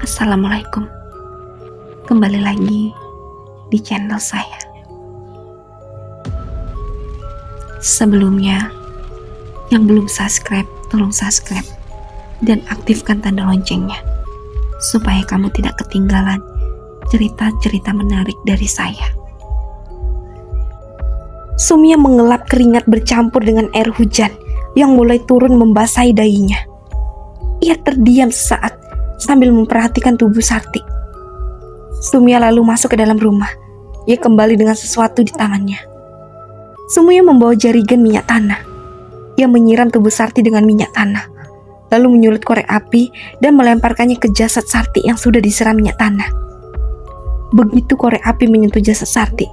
Assalamualaikum. Kembali lagi di channel saya. Sebelumnya, yang belum subscribe, tolong subscribe dan aktifkan tanda loncengnya supaya kamu tidak ketinggalan cerita-cerita menarik dari saya. Sumia mengelap keringat bercampur dengan air hujan yang mulai turun membasahi dahinya. Ia terdiam sesaat sambil memperhatikan tubuh Sarti. Sumia lalu masuk ke dalam rumah. Ia kembali dengan sesuatu di tangannya. Sumia membawa jarigan minyak tanah. Ia menyiram tubuh Sarti dengan minyak tanah, lalu menyulut korek api dan melemparkannya ke jasad Sarti yang sudah disiram minyak tanah. Begitu korek api menyentuh jasad Sarti,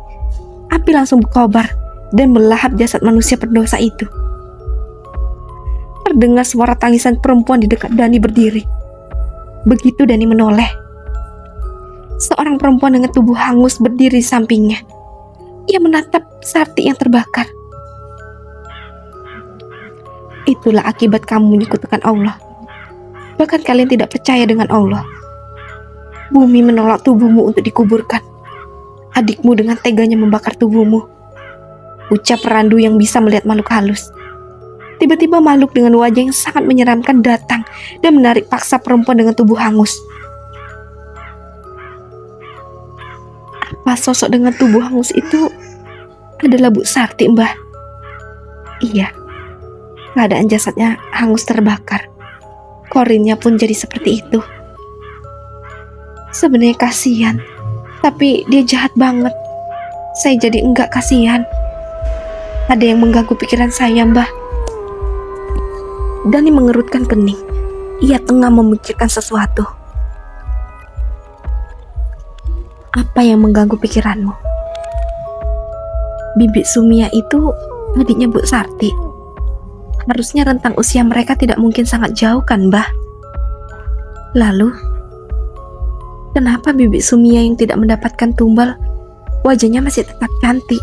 api langsung berkobar dan melahap jasad manusia berdosa itu. Terdengar suara tangisan perempuan di dekat Dani berdiri. Begitu Dani menoleh, seorang perempuan dengan tubuh hangus berdiri di sampingnya. Ia menatap Sarti yang terbakar. Itulah akibat kamu menyekutukan Allah. Bahkan kalian tidak percaya dengan Allah. Bumi menolak tubuhmu untuk dikuburkan. Adikmu dengan teganya membakar tubuhmu. Ucap Randu yang bisa melihat makhluk halus. Tiba-tiba makhluk dengan wajah yang sangat menyeramkan datang dan menarik paksa perempuan dengan tubuh hangus. Apa sosok dengan tubuh hangus itu adalah Bu Sarti, Mbah? Iya, keadaan jasadnya hangus terbakar. Korinnya pun jadi seperti itu. Sebenarnya kasihan, tapi dia jahat banget. Saya jadi enggak kasihan. Ada yang mengganggu pikiran saya, Mbah. Dani mengerutkan kening. Ia tengah memikirkan sesuatu. Apa yang mengganggu pikiranmu? Bibi Sumia itu adiknya Bu Sarti. Harusnya rentang usia mereka tidak mungkin sangat jauh kan, Mbah? Lalu, kenapa Bibi Sumia yang tidak mendapatkan tumbal, wajahnya masih tetap cantik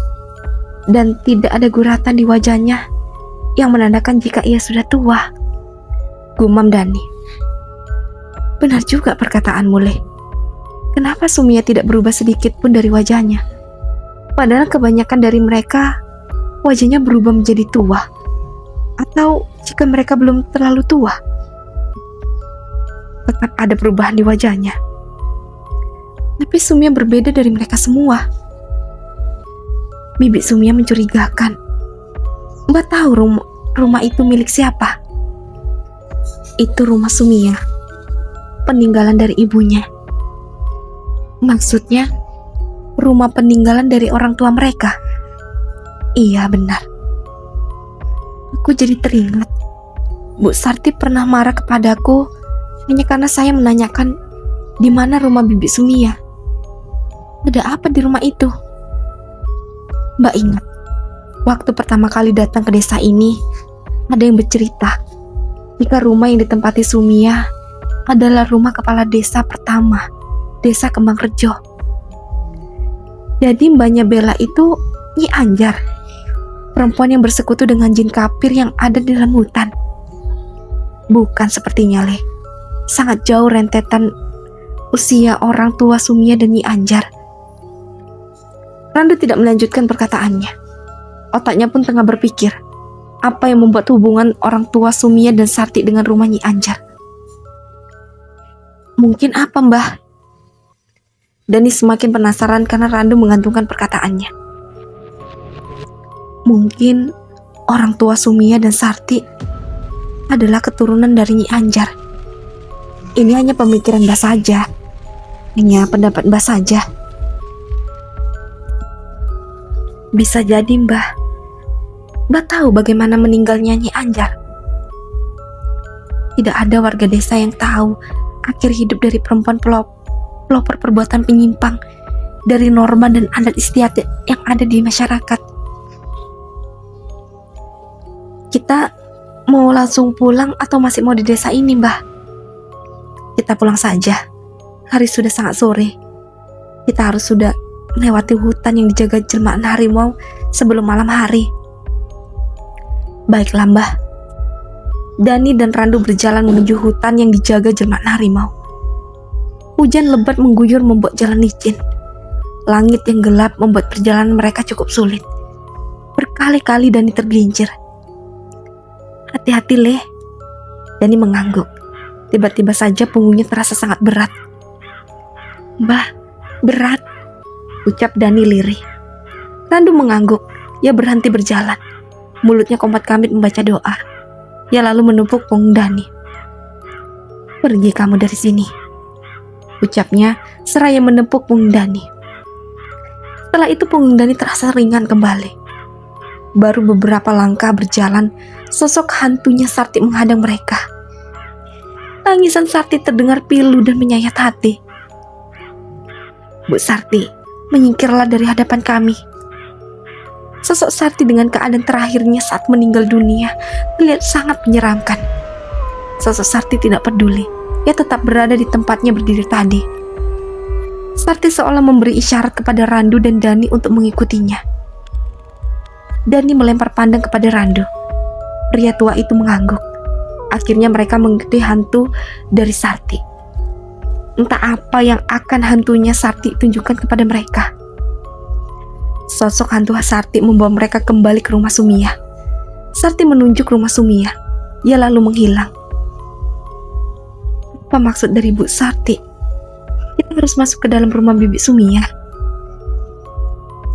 dan tidak ada guratan di wajahnya yang menandakan jika ia sudah tua? Gumam Dani. Benar juga perkataanmu, Le. Kenapa Sumia tidak berubah sedikit pun dari wajahnya? Padahal kebanyakan dari mereka wajahnya berubah menjadi tua. Atau jika mereka belum terlalu tua, tetap ada perubahan di wajahnya. Tapi Sumia berbeda dari mereka semua. Bibi Sumia mencurigakan. Mbak tahu rumah itu milik siapa? Itu rumah Sumia, peninggalan dari ibunya. Maksudnya, rumah peninggalan dari orang tua mereka. Iya, benar. Aku jadi teringat, Bu Sarti pernah marah kepadaku hanya karena saya menanyakan di mana rumah Bibi Sumia. Ada apa di rumah itu? Mbak ingat, waktu pertama kali datang ke desa ini, ada yang bercerita jika rumah yang ditempati Sumia adalah rumah kepala desa pertama, Desa Kembang Rejo. Jadi mbaknya Bella itu Nyi Anjar, perempuan yang bersekutu dengan jin kafir yang ada di dalam hutan. Bukan sepertinya, Le. Sangat jauh rentetan usia orang tua Sumia dan Nyi Anjar. Randu tidak melanjutkan perkataannya. Otaknya pun tengah berpikir, apa yang membuat hubungan orang tua Sumia dan Sarti dengan rumah Nyi Anjar? Mungkin apa, Mbah? Dani semakin penasaran karena Randu menggantungkan perkataannya. Mungkin orang tua Sumia dan Sarti adalah keturunan dari Nyi Anjar. Ini hanya pemikiran Mbah saja. Hanya pendapat Mbah saja. Bisa jadi, Mbah. Mbah tahu bagaimana meninggalnya Nyi Anjar? Tidak ada warga desa yang tahu akhir hidup dari perempuan pelopor perbuatan penyimpang dari norma dan adat istiadat yang ada di masyarakat. Kita mau langsung pulang atau masih mau di desa ini, Mbah? Kita pulang saja. Hari sudah sangat sore. Kita harus sudah melewati hutan yang dijaga jelmaan harimau sebelum malam hari. Baiklah, Mbah. Dani dan Randu berjalan menuju hutan yang dijaga jelmaan harimau. Hujan lebat mengguyur membuat jalan licin. Langit yang gelap membuat perjalanan mereka cukup sulit. Berkali-kali Dani tergelincir. "Hati-hati, Le." Dani mengangguk. Tiba-tiba saja punggungnya terasa sangat berat. "Mbah, berat," ucap Dani lirih. Randu mengangguk. Ia berhenti berjalan. Mulutnya kompat-kamit membaca doa. Ia lalu menepuk punggung Dani. "Pergi kamu dari sini," ucapnya seraya menepuk punggung Dani. Setelah itu punggung Dani terasa ringan kembali. Baru beberapa langkah berjalan, sosok hantunya Sarti menghadang mereka. Tangisan Sarti terdengar pilu dan menyayat hati. "Bu Sarti, menyingkirlah dari hadapan kami." Sosok Sarti dengan keadaan terakhirnya saat meninggal dunia terlihat sangat menyeramkan. Sosok Sarti tidak peduli. Ia tetap berada di tempatnya berdiri tadi. Sarti seolah memberi isyarat kepada Randu dan Dani untuk mengikutinya. Dani melempar pandang kepada Randu. Pria tua itu mengangguk. Akhirnya mereka mengikuti hantu dari Sarti. Entah apa yang akan hantunya Sarti tunjukkan kepada mereka. Sosok hantu Sarti membawa mereka kembali ke rumah Sumia. Sarti menunjuk rumah Sumia. Ia lalu menghilang. Apa maksud dari Bu Sarti? Kita harus masuk ke dalam rumah Bibi Sumia.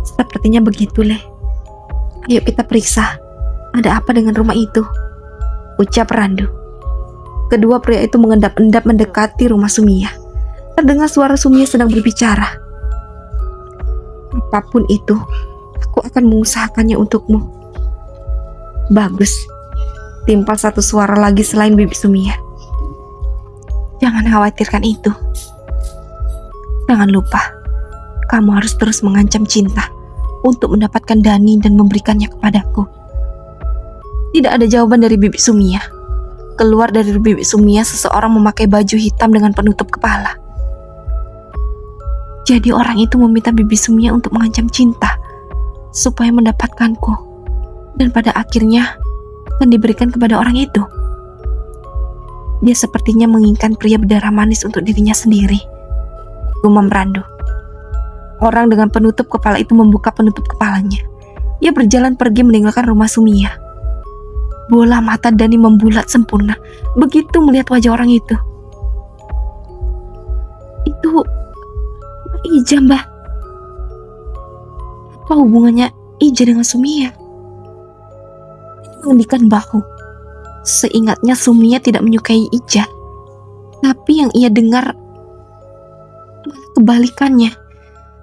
Sepertinya begitu, Le. Ayo kita periksa. Ada apa dengan rumah itu? Ucap Randu. Kedua pria itu mengendap-endap mendekati rumah Sumia. Terdengar suara Sumia sedang berbicara. "Apapun itu, aku akan mengusahakannya untukmu." "Bagus," timpal satu suara lagi selain Bibi Sumia. "Jangan khawatirkan itu. Jangan lupa, kamu harus terus mengancam cinta untuk mendapatkan Dani dan memberikannya kepadaku." Tidak ada jawaban dari Bibi Sumia. Keluar dari Bibi Sumia seseorang memakai baju hitam dengan penutup kepala. Jadi orang itu meminta Bibi Sumia untuk mengancam cinta supaya mendapatkanku, dan pada akhirnya akan diberikan kepada orang itu. Dia sepertinya menginginkan pria berdarah manis untuk dirinya sendiri, gumam Randu. Orang dengan penutup kepala itu membuka penutup kepalanya. Ia berjalan pergi meninggalkan rumah Sumia. Bola mata Dani membulat sempurna begitu melihat wajah orang itu. "Itu Ija, Mbah. Apa hubungannya Ija dengan Sumia?" Mengendikan bahu. Seingatnya Sumia tidak menyukai Ija. Tapi yang ia dengar malah kebalikannya.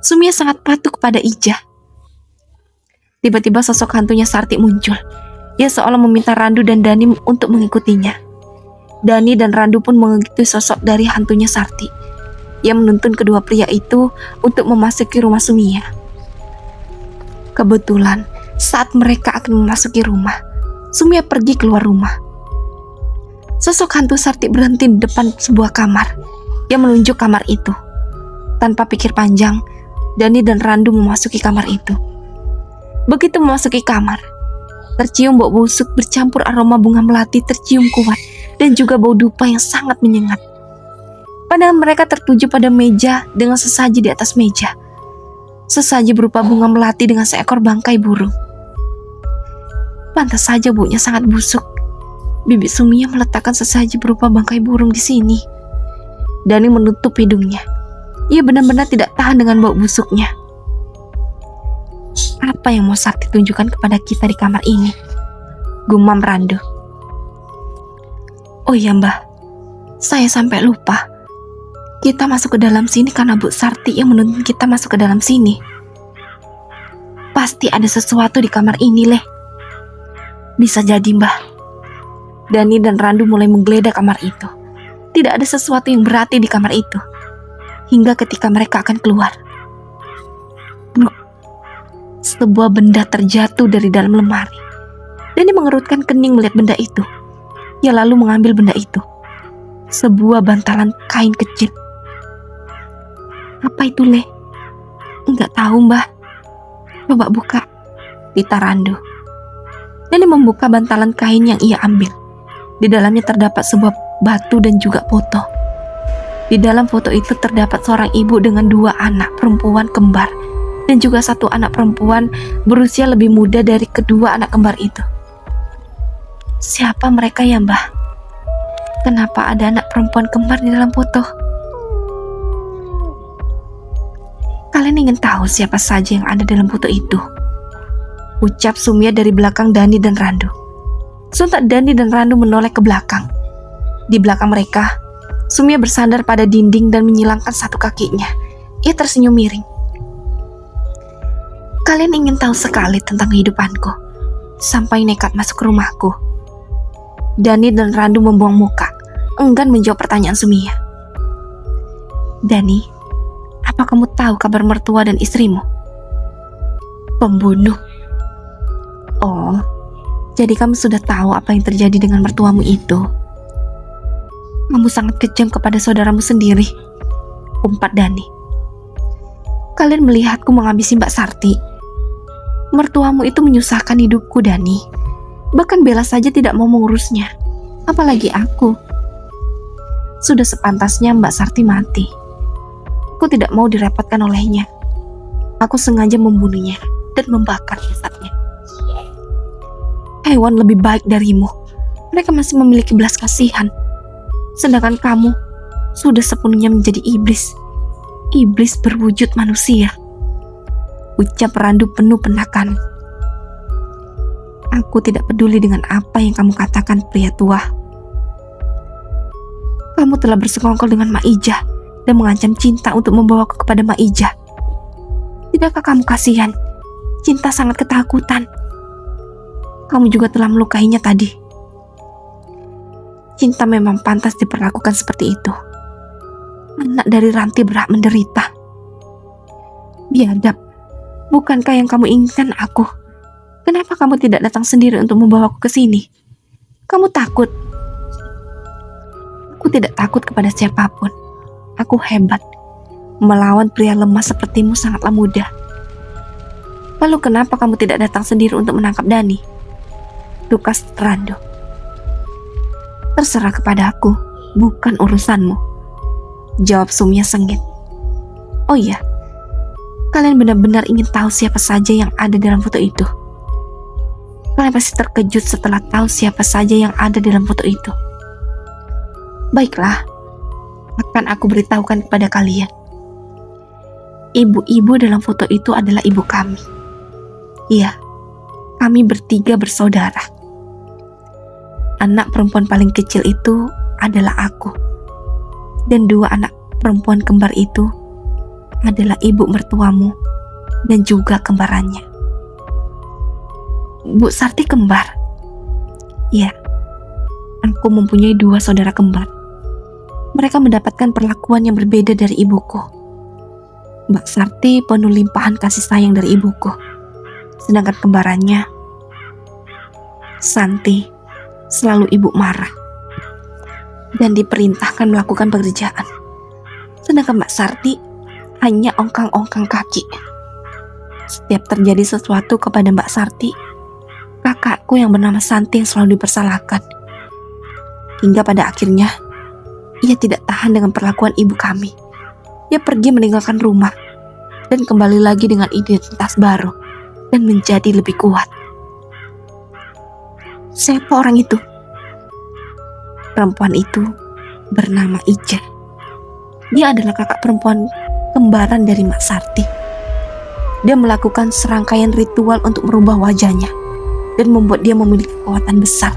Sumia sangat patuh kepada Ija. Tiba-tiba sosok hantunya Sarti muncul. Ia seolah meminta Randu dan Dani untuk mengikutinya. Dani dan Randu pun mengikuti sosok dari hantunya Sarti. Ia menuntun kedua pria itu untuk memasuki rumah Sumia. Kebetulan saat mereka akan memasuki rumah, Sumia pergi keluar rumah. Sosok hantu Sarti berhenti di depan sebuah kamar. Ia menunjuk kamar itu. Tanpa pikir panjang, Dani dan Randu memasuki kamar itu. Begitu memasuki kamar, tercium bau busuk bercampur aroma bunga melati tercium kuat dan juga bau dupa yang sangat menyengat. Pandangan mereka tertuju pada meja dengan sesaji di atas meja. Sesaji berupa bunga melati dengan seekor bangkai burung. Pantas saja baunya sangat busuk. Bibi Sumia meletakkan sesaji berupa bangkai burung di sini. Dani menutup hidungnya. Ia benar-benar tidak tahan dengan bau busuknya. Apa yang mau Sakti tunjukkan kepada kita di kamar ini? Gumam Randu. "Oh iya, Mbah, saya sampai lupa. Kita masuk ke dalam sini karena Bu Sarti yang menuntun kita masuk ke dalam sini. Pasti ada sesuatu di kamar ini, Le." "Bisa jadi, Mbah." Dani dan Randu mulai menggeledah kamar itu. Tidak ada sesuatu yang berarti di kamar itu. Hingga ketika mereka akan keluar, bruk, sebuah benda terjatuh dari dalam lemari. Dani mengerutkan kening melihat benda itu. Ia lalu mengambil benda itu. Sebuah bantalan kain kecil. "Apa itu, Le?" "Enggak tahu, Mbah." "Coba buka," Tita Randu. Dani membuka bantalan kain yang ia ambil. Di dalamnya terdapat sebuah batu dan juga foto. Di dalam foto itu terdapat seorang ibu dengan 2 anak perempuan kembar dan juga 1 anak perempuan berusia lebih muda dari kedua anak kembar itu. Siapa mereka ya, Mbah? Kenapa ada anak perempuan kembar di dalam foto? Kalian ingin tahu siapa saja yang ada dalam foto itu? Ucap Sumia dari belakang Dani dan Randu. Sontak Dani dan Randu menoleh ke belakang. Di belakang mereka, Sumia bersandar pada dinding dan menyilangkan 1 kakinya. Ia tersenyum miring. Kalian ingin tahu sekali tentang kehidupanku, sampai nekat masuk ke rumahku. Dani dan Randu membuang muka, enggan menjawab pertanyaan Sumia. Dani, apa kamu tahu kabar mertua dan istrimu? Pembunuh. Oh, jadi kamu sudah tahu apa yang terjadi dengan mertuamu itu? Kamu sangat kejam kepada saudaramu sendiri, umpat Dani. Kalian melihatku menghabisi Mbak Sarti. Mertuamu itu menyusahkan hidupku, Dani. Bahkan Bella saja tidak mau mengurusnya, apalagi aku. Sudah sepantasnya Mbak Sarti mati. Aku tidak mau direpotkan olehnya. Aku sengaja membunuhnya dan membakar jasadnya. Hewan lebih baik darimu. Mereka masih memiliki belas kasihan. Sedangkan kamu sudah sepenuhnya menjadi iblis. Iblis berwujud manusia. Ucap Randu penuh penekanan. Aku tidak peduli dengan apa yang kamu katakan, pria tua. Kamu telah bersekongkol dengan Mak Ijah dan mengancam cinta untuk membawaku kepada Mak Ijah. Tidakkah kamu kasihan? Cinta sangat ketakutan. Kamu juga telah melukainya tadi. Cinta memang pantas diperlakukan seperti itu. Anak dari Ranti berhak menderita. Biadab, bukankah yang kamu inginkan aku? Kenapa kamu tidak datang sendiri untuk membawaku ke sini? Kamu takut? Aku tidak takut kepada siapapun. Aku hebat. Melawan pria lemah sepertimu sangatlah mudah. Lalu kenapa kamu tidak datang sendiri untuk menangkap Dani? Tukas Randu. Terserah kepada aku, bukan urusanmu, jawab Sumia sengit. Oh iya, kalian benar-benar ingin tahu siapa saja yang ada dalam foto itu? Kalian pasti terkejut setelah tahu siapa saja yang ada dalam foto itu. Baiklah, akan aku beritahukan kepada kalian. Ibu-ibu dalam foto itu adalah ibu kami. Iya, kami bertiga bersaudara. Anak perempuan paling kecil itu adalah aku. Dan 2 anak perempuan kembar itu adalah ibu mertuamu dan juga kembarannya. Bu Sarti kembar? Ya, aku mempunyai 2 saudara kembar. Mereka mendapatkan perlakuan yang berbeda dari ibuku. Mbak Sarti penuh limpahan kasih sayang dari ibuku. Sedangkan kembarannya, Santi, selalu ibu marah dan diperintahkan melakukan pekerjaan. Sedangkan Mbak Sarti hanya ongkang-ongkang kaki. Setiap terjadi sesuatu kepada Mbak Sarti, kakakku yang bernama Santi yang selalu dipersalahkan. Hingga pada akhirnya, ia tidak tahan dengan perlakuan ibu kami. Ia pergi meninggalkan rumah dan kembali lagi dengan identitas baru dan menjadi lebih kuat. Siapa orang itu? Perempuan itu bernama Ijah. Dia adalah kakak perempuan kembaran dari Mak Sarti. Dia melakukan serangkaian ritual untuk merubah wajahnya dan membuat dia memiliki kekuatan besar.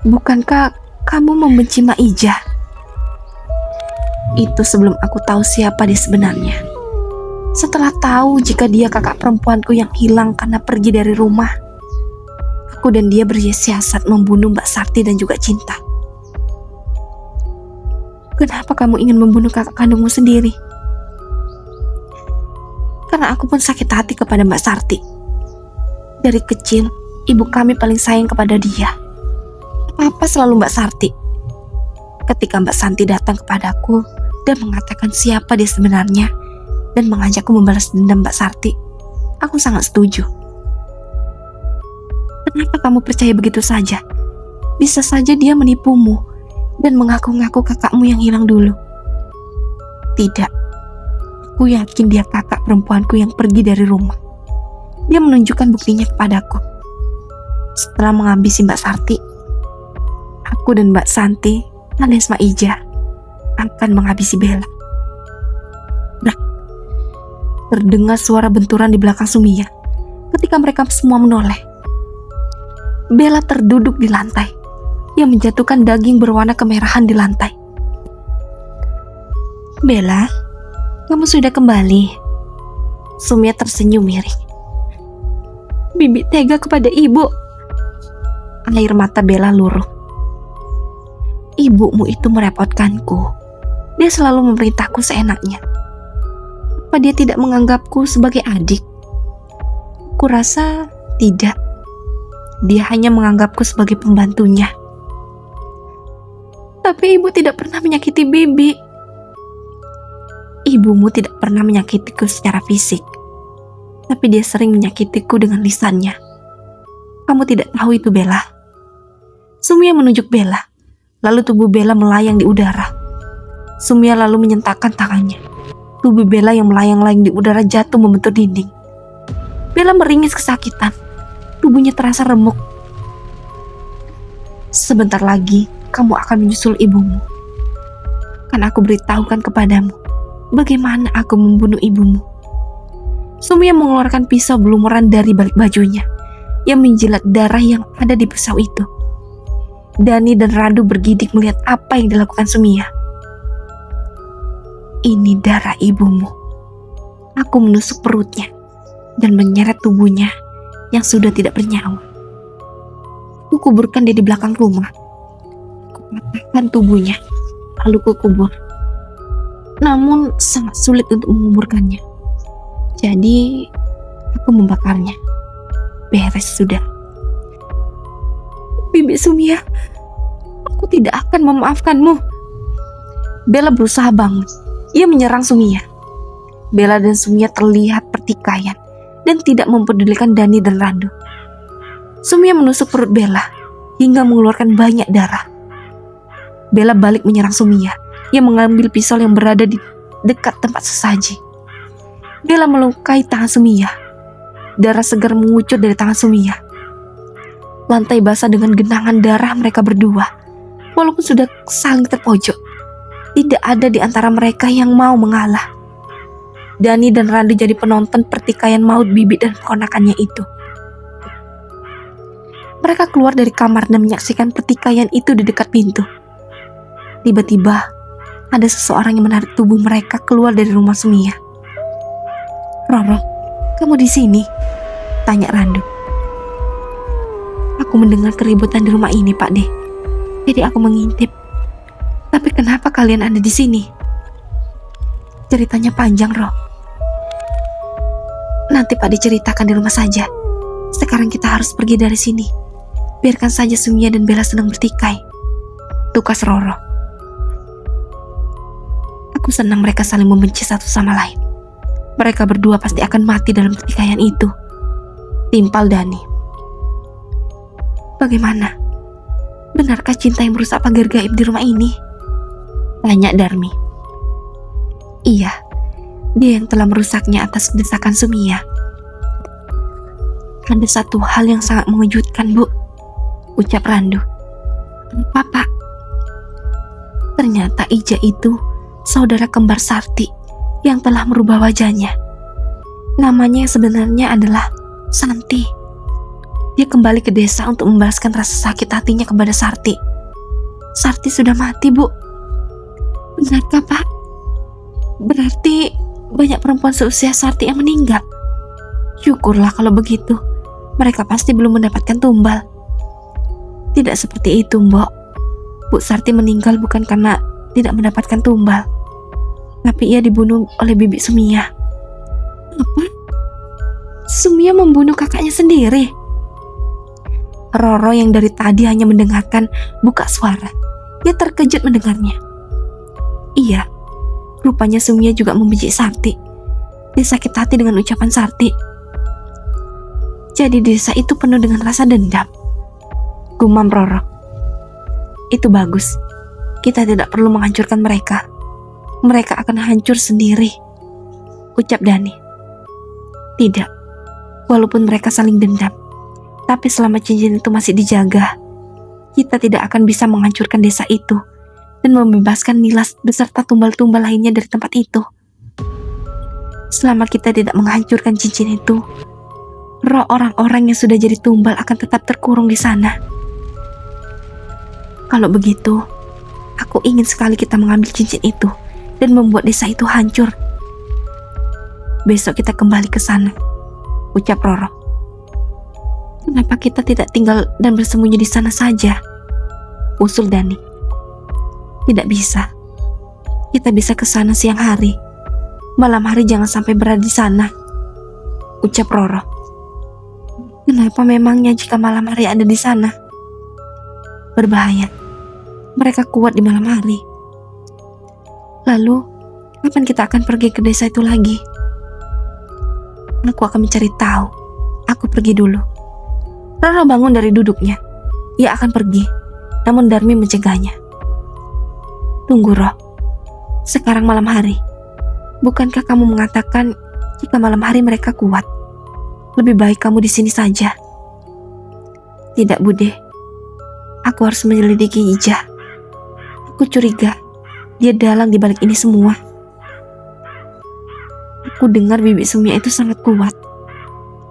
Bukankah kamu membenci Mak Ijah? Itu sebelum aku tahu siapa dia sebenarnya. Setelah tahu jika dia kakak perempuanku yang hilang karena pergi dari rumah, aku dan dia bersiasat membunuh Mbak Sarti dan juga Cinta. Kenapa kamu ingin membunuh kakak kandungmu sendiri? Karena aku pun sakit hati kepada Mbak Sarti. Dari kecil, ibu kami paling sayang kepada dia. Apa selalu Mbak Sarti? Ketika Mbak Santi datang kepadaku dan mengatakan siapa dia sebenarnya dan mengajakku membalas dendam Mbak Sarti, aku sangat setuju. Kenapa kamu percaya begitu saja? Bisa saja dia menipumu. dan mengaku-ngaku kakakmu yang hilang dulu. Tidak, aku yakin dia kakak perempuanku yang pergi dari rumah. Dia menunjukkan buktinya kepadaku. Setelah menghabisi Mbak Sarti, aku dan Mbak Santi alias Mbak Ija akan menghabisi Bella. Brak. Terdengar suara benturan di belakang Sumia. Ketika mereka semua menoleh, Bella terduduk di lantai yang menjatuhkan daging berwarna kemerahan di lantai. Bella, kamu sudah kembali. Sumia tersenyum miring. Bibi tega kepada ibu. Air mata Bella luruh. Ibumu itu merepotkanku. Dia selalu memerintahku seenaknya. Apa dia tidak menganggapku sebagai adik? Kurasa tidak. Dia hanya menganggapku sebagai pembantunya. Tapi ibu tidak pernah menyakiti Bibi. Ibumu tidak pernah menyakitiku secara fisik, tapi dia sering menyakitiku dengan lisannya. Kamu tidak tahu itu, Bella. Sumia menunjuk Bella, lalu tubuh Bella melayang di udara. Sumia lalu menyentakkan tangannya. Tubuh Bella yang melayang-layang di udara jatuh membentur dinding. Bella meringis kesakitan. Tubuhnya terasa remuk. Sebentar lagi kamu akan menyusul ibumu. Kan aku beritahukan kepadamu bagaimana aku membunuh ibumu. Sumia mengeluarkan pisau belumuran dari balik bajunya yang menjilat darah yang ada di pisau itu. Dani dan Randu bergidik melihat apa yang dilakukan Sumia. Ini darah ibumu. Aku menusuk perutnya dan menyeret tubuhnya yang sudah tidak bernyawa. Kukuburkan dia di belakang rumah. Kupatahkan tubuhnya, lalu kukubur. Namun sangat sulit untuk menguburkannya. Jadi aku membakarnya. Beres sudah. Bibi Sumia, aku tidak akan memaafkanmu. Bella berusaha bangun. Ia menyerang Sumia. Bella dan Sumia terlihat pertikaian dan tidak mempedulikan Dani dan Randu. Sumia menusuk perut Bella hingga mengeluarkan banyak darah. Bella balik menyerang Sumia. Ia mengambil pisau yang berada di dekat tempat sesaji. Bella melukai tangan Sumia. Darah segar mengucur dari tangan Sumia. Lantai basah dengan genangan darah mereka berdua. Walaupun sudah saling terpojok, tidak ada di antara mereka yang mau mengalah. Dani dan Randu jadi penonton pertikaian maut Bibi dan ponakannya itu. Mereka keluar dari kamar dan menyaksikan pertikaian itu di dekat pintu. Tiba-tiba, ada seseorang yang menarik tubuh mereka keluar dari rumah Sumia. Roro, kamu di sini? Tanya Randu. Aku mendengar keributan di rumah ini, Pak De. Jadi aku mengintip. Tapi kenapa kalian ada di sini? Ceritanya panjang, Ro. Nanti Pak De ceritakan di rumah saja. Sekarang kita harus pergi dari sini. Biarkan saja Sumia dan Bella sedang bertikai. Tukas Roro. Aku senang mereka saling membenci satu sama lain. Mereka berdua pasti akan mati dalam pertikaian itu. Timpal Dani. Bagaimana? Benarkah cinta yang merusak pagar gaib di rumah ini? Tanya Darmi. Iya, dia yang telah merusaknya atas desakan Sumia. Ada satu hal yang sangat mengejutkan, Bu, ucap Randu. Apa, Pak? Ternyata Ija itu saudara kembar Sarti yang telah merubah wajahnya. Namanya yang sebenarnya adalah Santi. Dia kembali ke desa untuk membalaskan rasa sakit hatinya kepada Sarti. Sarti sudah mati, Bu. Benarkah, Pak? Berarti banyak perempuan seusia Sarti yang meninggal. Syukurlah kalau begitu. Mereka pasti belum mendapatkan tumbal. Tidak seperti itu, Mbok. Bu Sarti meninggal bukan karena tidak mendapatkan tumbal, tapi ia dibunuh oleh Bibi Sumia. Apa? Sumia membunuh kakaknya sendiri? Roro yang dari tadi hanya mendengarkan buka suara. Dia terkejut mendengarnya. Iya, rupanya Sumia juga membenci Sarti. Dia sakit hati dengan ucapan Sarti. Jadi desa itu penuh dengan rasa dendam. Gumam Roro. Itu bagus. Kita tidak perlu menghancurkan mereka. Mereka akan hancur sendiri, ucap Dani. Tidak, walaupun mereka saling dendam, tapi selama cincin itu masih dijaga, kita tidak akan bisa menghancurkan desa itu dan membebaskan Nilas beserta tumbal-tumbal lainnya dari tempat itu. Selama kita tidak menghancurkan cincin itu, roh orang-orang yang sudah jadi tumbal akan tetap terkurung di sana. Kalau begitu, aku ingin sekali kita mengambil cincin itu dan membuat desa itu hancur. Besok kita kembali ke sana, ucap Roro. Kenapa kita tidak tinggal dan bersembunyi di sana saja? Usul Dani. Tidak bisa. Kita bisa ke sana siang hari. Malam hari jangan sampai berada di sana, ucap Roro. Kenapa memangnya jika malam hari ada di sana? Berbahaya. Mereka kuat di malam hari. Lalu, kapan kita akan pergi ke desa itu lagi? Aku akan mencari tahu. Aku pergi dulu. Roro bangun dari duduknya. Ia akan pergi, namun Darmi mencegahnya. Tunggu, Roh. Sekarang malam hari. Bukankah kamu mengatakan jika malam hari mereka kuat? Lebih baik kamu di sini saja. Tidak, Bude. Aku harus menyelidiki Ija. Aku curiga dia dalang di balik ini semua. Aku dengar Bibi Sumia itu sangat kuat.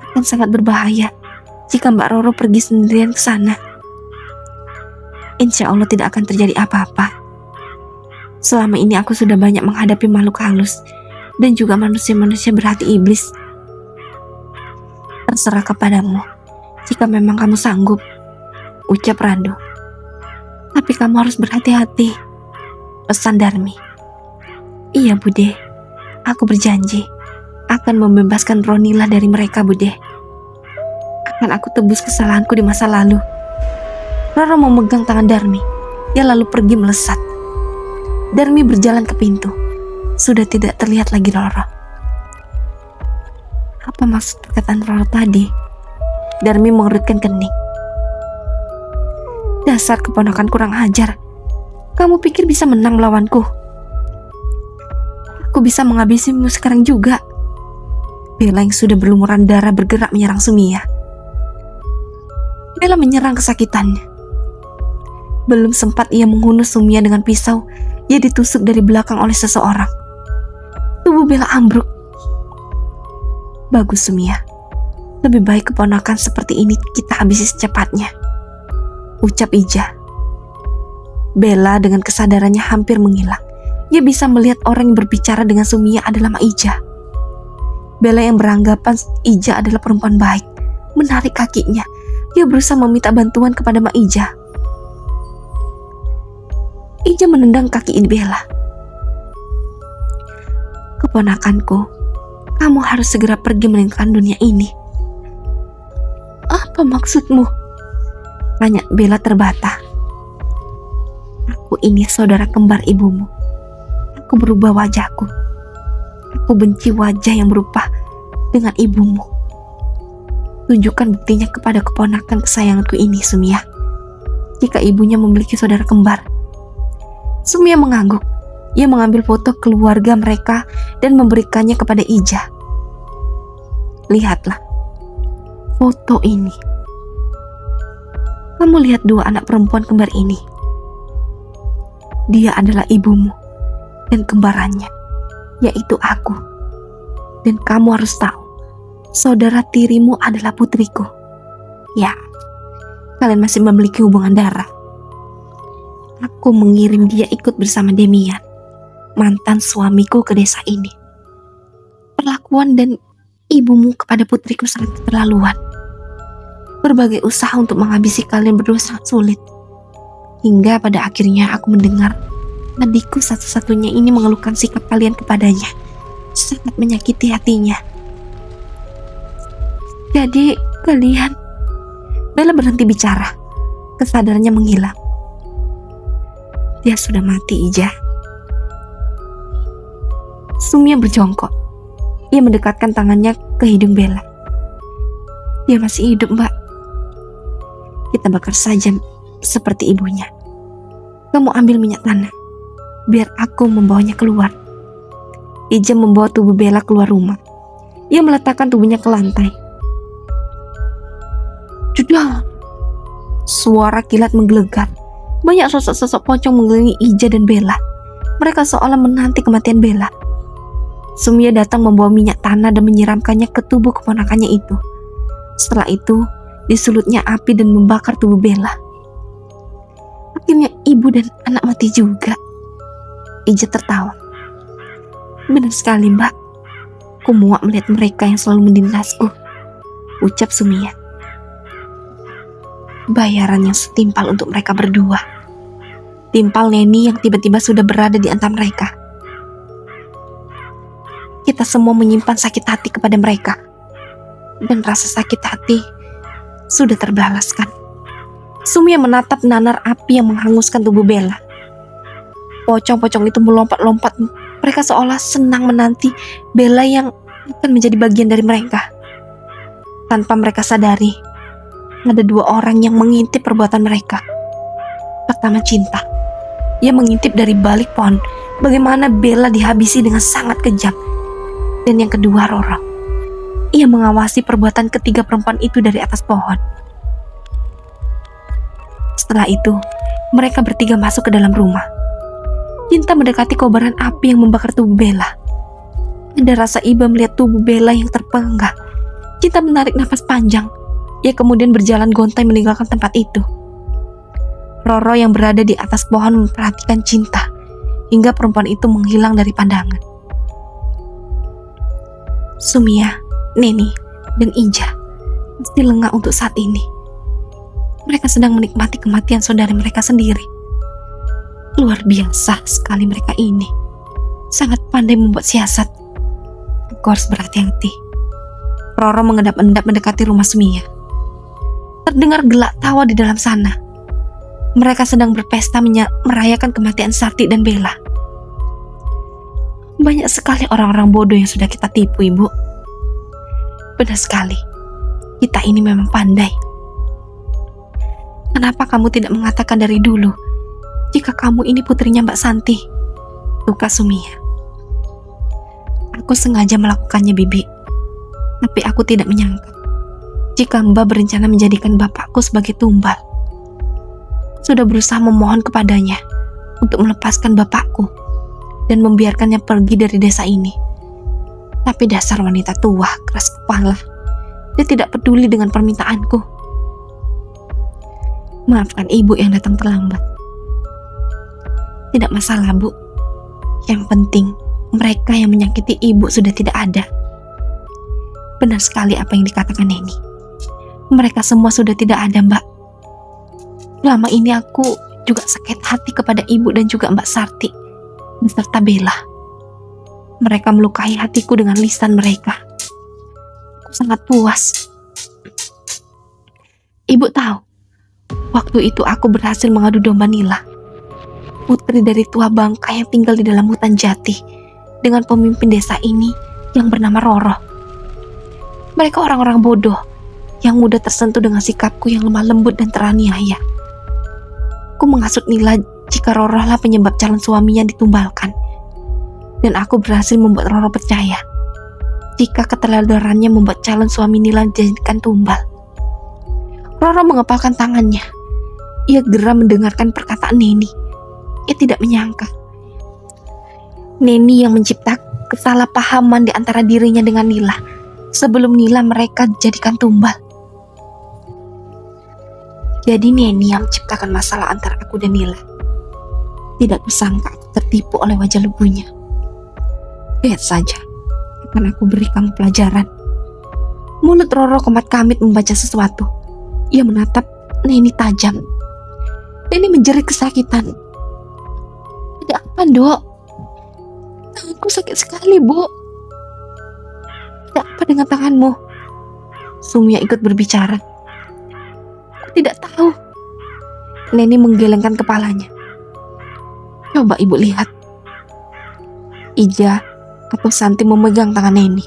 Akan sangat berbahaya jika Mbak Roro pergi sendirian ke sana. Insya Allah tidak akan terjadi apa-apa. Selama ini aku sudah banyak menghadapi makhluk halus dan juga manusia-manusia berhati iblis. Terserah kepadamu jika memang kamu sanggup, ucap Rando. Tapi kamu harus berhati-hati, pesan Darmi. Iya, Bude. Aku berjanji akan membebaskan Ronila dari mereka, Bude. Akan aku tebus kesalahanku di masa lalu. Roro memegang tangan Darmi. Dia lalu pergi melesat. Darmi berjalan ke pintu. Sudah tidak terlihat lagi Roro. Apa maksud perkataan Roro tadi? Darmi mengerutkan kening. Dasar keponakan kurang ajar. Kamu pikir bisa menang melawanku? Aku bisa menghabisimu sekarang juga. Bella yang sudah berlumuran darah bergerak menyerang Sumia. Bella menyerang kesakitannya. Belum sempat ia menghunus Sumia dengan pisau, ia ditusuk dari belakang oleh seseorang. Tubuh Bella ambruk. Bagus, Sumia. Lebih baik keponakan seperti ini kita habisi secepatnya, ucap Ija. Bella dengan kesadarannya hampir menghilang. Ia bisa melihat orang yang berbicara dengan Sumia adalah Mak Ija. Bella yang beranggapan Ija adalah perempuan baik menarik kakinya. Ia berusaha meminta bantuan kepada Mak Ija. Ija menendang kaki Bella. Keponakanku, kamu harus segera pergi meninggalkan dunia ini. Apa maksudmu? Tanya Bella terbata. Aku ini saudara kembar ibumu. Aku berubah wajahku. Aku benci wajah yang berupa dengan ibumu. Tunjukkan buktinya kepada keponakan kesayanganku ini, Sumia. Jika ibunya memiliki saudara kembar. Sumia mengangguk. Ia mengambil foto keluarga mereka dan memberikannya kepada Ija. Lihatlah foto ini. Kamu lihat dua anak perempuan kembar ini. Dia adalah ibumu dan kembarannya, yaitu aku. Dan kamu harus tahu, saudara tirimu adalah putriku. Ya, kalian masih memiliki hubungan darah. Aku mengirim dia ikut bersama Demian, mantan suamiku, ke desa ini. Perlakuan dan ibumu kepada putriku sangat keterlaluan. Berbagai usaha untuk menghabisi kalian berdua sangat sulit. Hingga pada akhirnya aku mendengar adikku satu-satunya ini mengeluhkan sikap kalian kepadanya. Sangat menyakiti hatinya. Jadi kalian... Bella berhenti bicara. Kesadarannya menghilang. Dia sudah mati, Ija. Sumia berjongkok. Ia mendekatkan tangannya ke hidung Bella. Dia masih hidup, Mbak. Kita bakar saja seperti ibunya. Kamu ambil minyak tanah, biar aku membawanya keluar. Ija membawa tubuh Bella keluar rumah. Ia meletakkan tubuhnya ke lantai. Jedang! Suara kilat menggelegar. Banyak sosok-sosok pocong mengelilingi Ija dan Bella. Mereka seolah menanti kematian Bella. Sumia datang membawa minyak tanah dan menyiramkannya ke tubuh keponakannya itu. Setelah itu, disulutnya api dan membakar tubuh Bella. Akhirnya ibu dan anak mati juga. Ija tertawa. Benar sekali, Mbak. Ku muak melihat mereka yang selalu mendinasku, ucap Sumia. Bayaran yang setimpal untuk mereka berdua. Timpal Neni yang tiba-tiba sudah berada di antara mereka. Kita semua menyimpan sakit hati kepada mereka. Dan rasa sakit hati sudah terbalaskan. Sumia menatap nanar api yang menghanguskan tubuh Bella. Pocong-pocong itu melompat-lompat. Mereka seolah senang menanti Bella yang akan menjadi bagian dari mereka. Tanpa mereka sadari, ada dua orang yang mengintip perbuatan mereka. Pertama Cinta. Ia mengintip dari balik pohon bagaimana Bella dihabisi dengan sangat kejam. Dan yang kedua Roro. Ia mengawasi perbuatan ketiga perempuan itu dari atas pohon. Setelah itu, mereka bertiga masuk ke dalam rumah. Cinta mendekati kobaran api yang membakar tubuh Bella. Ada rasa iba melihat tubuh Bella yang terpenggak. Cinta menarik nafas panjang. Ia kemudian berjalan gontai meninggalkan tempat itu. Roro yang berada di atas pohon memperhatikan Cinta hingga perempuan itu menghilang dari pandangan. Sumia, Neni, dan Ija pasti lengah untuk saat ini. Mereka sedang menikmati kematian saudara mereka sendiri. Luar biasa sekali mereka ini. Sangat pandai membuat siasat. Aku harus berhati-hati. Roro mengendap-endap mendekati rumah Sumia. Terdengar gelak tawa di dalam sana. Mereka sedang berpesta merayakan kematian Sarti dan Bella. Banyak sekali orang-orang bodoh yang sudah kita tipu, Ibu. Benar sekali. Kita ini memang pandai. Kenapa kamu tidak mengatakan dari dulu jika kamu ini putrinya Mbak Santi? Tukas Sumia. Aku sengaja melakukannya, Bibi. Tapi aku tidak menyangka jika Mbak berencana menjadikan bapakku sebagai tumbal. Sudah berusaha memohon kepadanya untuk melepaskan bapakku dan membiarkannya pergi dari desa ini. Tapi dasar wanita tua, keras kepala. Dia tidak peduli dengan permintaanku. Maafkan ibu yang datang terlambat. Tidak masalah, Bu. Yang penting, mereka yang menyakiti ibu sudah tidak ada. Benar sekali apa yang dikatakan Neni. Mereka semua sudah tidak ada, Mbak. Lama ini aku juga sakit hati kepada ibu dan juga Mbak Sarti beserta Bella. Mereka melukai hatiku dengan lisan mereka. Aku sangat puas. Ibu tahu, waktu itu aku berhasil mengadu domba Nila, putri dari tua bangka yang tinggal di dalam hutan jati, dengan pemimpin desa ini yang bernama Roro. Mereka orang-orang bodoh yang mudah tersentuh dengan sikapku yang lemah lembut dan teraniaya. Aku menghasut Nila jika Roro lah penyebab calon suaminya ditumbalkan. Dan aku berhasil membuat Roro percaya jika keteladarannya membuat calon suami Nila dijadikan tumbal. Roro mengepalkan tangannya. Ia geram mendengarkan perkataan Neni. Ia tidak menyangka Neni yang mencipta kesalahpahaman di antara dirinya dengan Nila sebelum Nila mereka dijadikan tumbal. Jadi Neni yang menciptakan masalah antara aku dan Nila. Tidak kusangka aku tertipu oleh wajah legunya. Lihat saja, akan aku beri kamu pelajaran. Mulut Roro kemat kamit membaca sesuatu. Ia menatap Neni tajam. Neni menjerit kesakitan. Ada apa, Dok? Tanganku sakit sekali, Bu. Ada apa dengan tanganmu? Sumia ikut berbicara. Aku tidak tahu. Neni menggelengkan kepalanya. Coba Ibu lihat. Ija atau Santi memegang tangan Neni.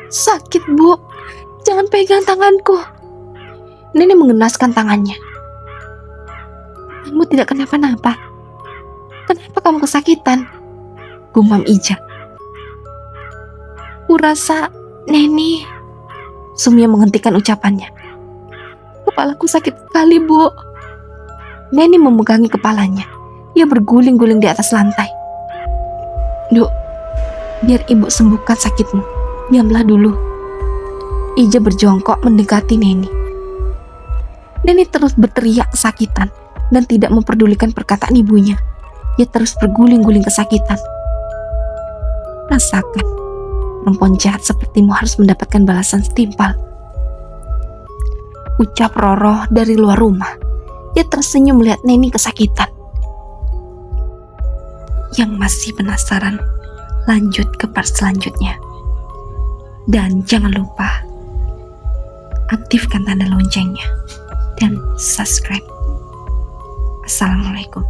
Sakit, Bu. Jangan pegang tanganku. Neni mengenaskan tangannya. Kamu tidak kenapa-napa. Kenapa kamu kesakitan? Gumam Ija. Kurasa Neni. Sumia menghentikan ucapannya. Kepalaku sakit sekali, Bu. Neni memegangi kepalanya. Ia berguling-guling di atas lantai. Duk, biar ibu sembuhkan sakitmu. Diamlah dulu. Ija berjongkok mendekati Neni. Neni terus berteriak kesakitan dan tidak memperdulikan perkataan ibunya. Ia terus berguling-guling kesakitan. Rasakan, perempuan jahat sepertimu harus mendapatkan balasan setimpal. Ucap Roro dari luar rumah. Ia tersenyum melihat Neni kesakitan. Yang masih penasaran, lanjut ke part selanjutnya. Dan jangan lupa aktifkan tanda loncengnya dan subscribe. Assalamualaikum.